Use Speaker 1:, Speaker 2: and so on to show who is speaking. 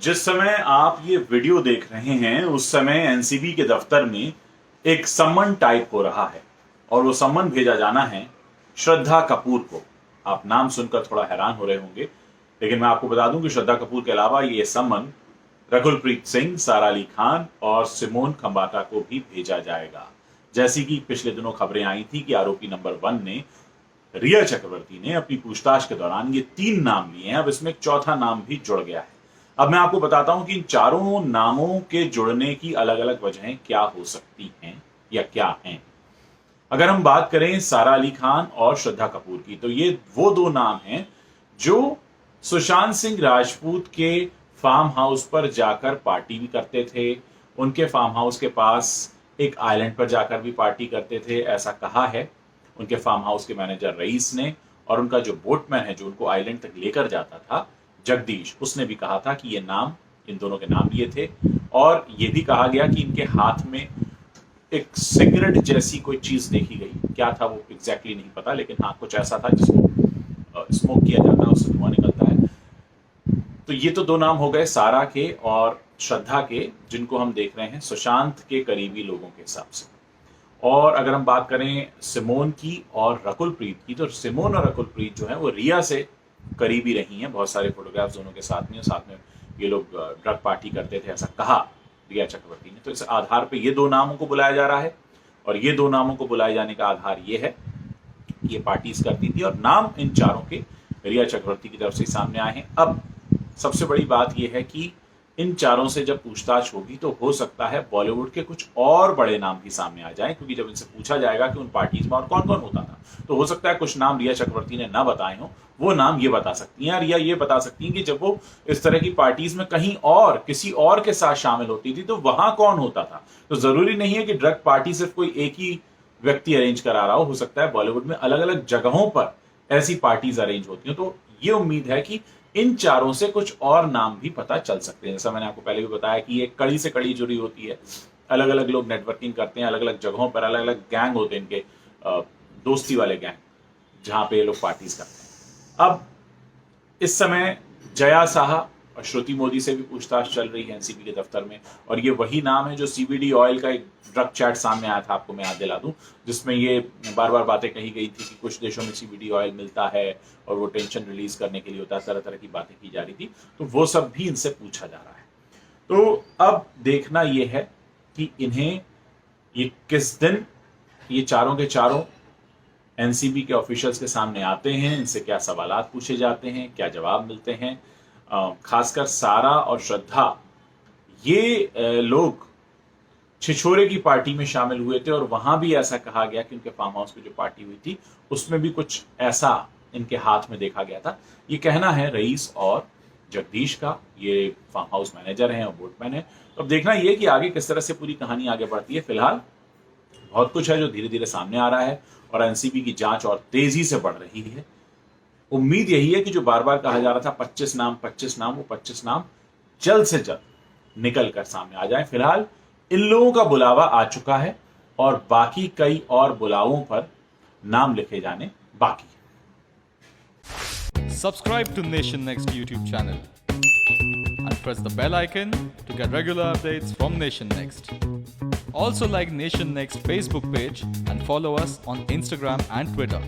Speaker 1: जिस समय आप ये वीडियो देख रहे हैं उस समय एनसीबी के दफ्तर में एक सम्मन टाइप हो रहा है और वो सम्मन भेजा जाना है श्रद्धा कपूर को। आप नाम सुनकर थोड़ा हैरान हो रहे होंगे, लेकिन मैं आपको बता दूं कि श्रद्धा कपूर के अलावा ये सम्मन रकुलप्रीत सिंह, सारा अली खान और सिमोन खंबाटा को भी भेजा जाएगा। जैसी कि पिछले दिनों खबरें आई थी कि आरोपी नंबर 1 ने, रिया चक्रवर्ती ने अपनी पूछताछ के दौरान ये 3 नाम लिए हैं। अब इसमें एक चौथा नाम भी जुड़ गया है। अब मैं आपको बताता हूं कि इन चारों नामों के जुड़ने की अलग अलग वजहें क्या हो सकती हैं या क्या हैं। अगर हम बात करें सारा अली खान और श्रद्धा कपूर की, तो ये वो 2 नाम हैं जो सुशांत सिंह राजपूत के फार्म हाउस पर जाकर पार्टी भी करते थे। उनके फार्म हाउस के पास एक आइलैंड पर जाकर भी पार्टी करते थे, ऐसा कहा है उनके फार्म हाउस के मैनेजर रईस ने। और उनका जो बोटमैन है जो उनको आइलैंड तक लेकर जाता था, जगदीश, उसने भी कहा था कि ये नाम, इन दोनों के नाम लिए थे। और ये भी कहा गया कि इनके हाथ में एक सिगरेट जैसी कोई चीज देखी गई। क्या था वो एग्जैक्टली नहीं पता, लेकिन हाँ कुछ ऐसा था जिसको स्मोक किया जाता है, उससे धुआं निकलता है। तो ये तो 2 नाम हो गए सारा के और श्रद्धा के, जिनको हम देख रहे हैं सुशांत के करीबी लोगों के हिसाब से। और अगर हम बात करें सिमोन की और रकुलप्रीत की, तो सिमोन और रकुलप्रीत जो है वो रिया से करीबी रही हैं। बहुत सारे फोटोग्राफ्स दोनों के साथ में ये लोग ड्रग पार्टी करते थे, ऐसा कहा रिया चक्रवर्ती ने। तो इस आधार पे ये 2 नामों को बुलाया जा रहा है और ये 2 नामों को बुलाए जाने का आधार ये है कि ये पार्टीज करती थी और नाम इन चारों के रिया चक्रवर्ती की तरफ से सामने आए हैं। अब सबसे बड़ी बात यह है कि इन चारों से जब पूछताछ होगी तो हो सकता है बॉलीवुड के कुछ और बड़े नाम भी सामने आ जाएं, क्योंकि जब इनसे पूछा जाएगा कि उन पार्टीज में और कौन कौन होता था, तो हो सकता है कुछ नाम रिया चक्रवर्ती ने ना बताए हों, वो नाम ये बता सकती हैं। रिया ये बता सकती हैं कि जब वो इस तरह की पार्टीज में कहीं और किसी और के साथ शामिल होती थी तो वहां कौन होता था। तो जरूरी नहीं है कि ड्रग पार्टी सिर्फ कोई एक ही व्यक्ति अरेंज करा रहा हो सकता है बॉलीवुड में अलग अलग जगहों पर ऐसी पार्टीज अरेंज होती हो। तो ये उम्मीद है कि इन चारों से कुछ और नाम भी पता चल सकते हैं। जैसा मैंने आपको पहले भी बताया कि एक कड़ी से कड़ी जुड़ी होती है, अलग अलग लोग नेटवर्किंग करते हैं अलग अलग जगहों पर, अलग अलग गैंग होते हैं इनके, दोस्ती वाले गैंग, जहां पे ये लोग पार्टीज करते हैं। अब इस समय जया साहा और श्रुति मोदी से भी पूछताछ चल रही है एनसीबी के दफ्तर में, और ये वही नाम है जो सीबीडी ऑयल का एक ड्रग चैट सामने आया था, आपको मैं याद दिला दूं, जिसमें ये बार बार बातें कही गई थी कि कुछ देशों में सीबीडी ऑयल मिलता है और वो टेंशन रिलीज करने के लिए होता है, तरह तरह की बातें की जा रही थी। तो वो सब भी इनसे पूछा जा रहा है। तो अब देखना यह है कि इन्हें ये किस दिन ये चारों के चारों एनसीबी के ऑफिशियल्स के सामने आते हैं, इनसे क्या सवालात पूछे जाते हैं, क्या जवाब मिलते हैं। खासकर सारा और श्रद्धा, ये लोग छिछोरे की पार्टी में शामिल हुए थे और वहां भी ऐसा कहा गया कि उनके फार्म हाउस पे जो पार्टी हुई थी उसमें भी कुछ ऐसा इनके हाथ में देखा गया था। ये कहना है रईस और जगदीश का, ये फार्म हाउस मैनेजर हैं और बोटमैन है। तो अब देखना ये कि आगे किस तरह से पूरी कहानी आगे बढ़ती है। फिलहाल बहुत कुछ है जो धीरे धीरे सामने आ रहा है और एनसीबी की जांच और तेजी से बढ़ रही है। उम्मीद यही है कि जो बार बार कहा जा रहा था 25 नाम वो 25 नाम जल्द से जल्द निकल कर सामने आ जाए। फिलहाल इन लोगों का बुलावा आ चुका है और बाकी कई और बुलावों पर नाम लिखे जाने बाकी है।
Speaker 2: Subscribe to Nation Next YouTube channel and press the bell icon to get regular updates from Nation Next. Also like Nation Next Facebook page and follow us on Instagram and Twitter.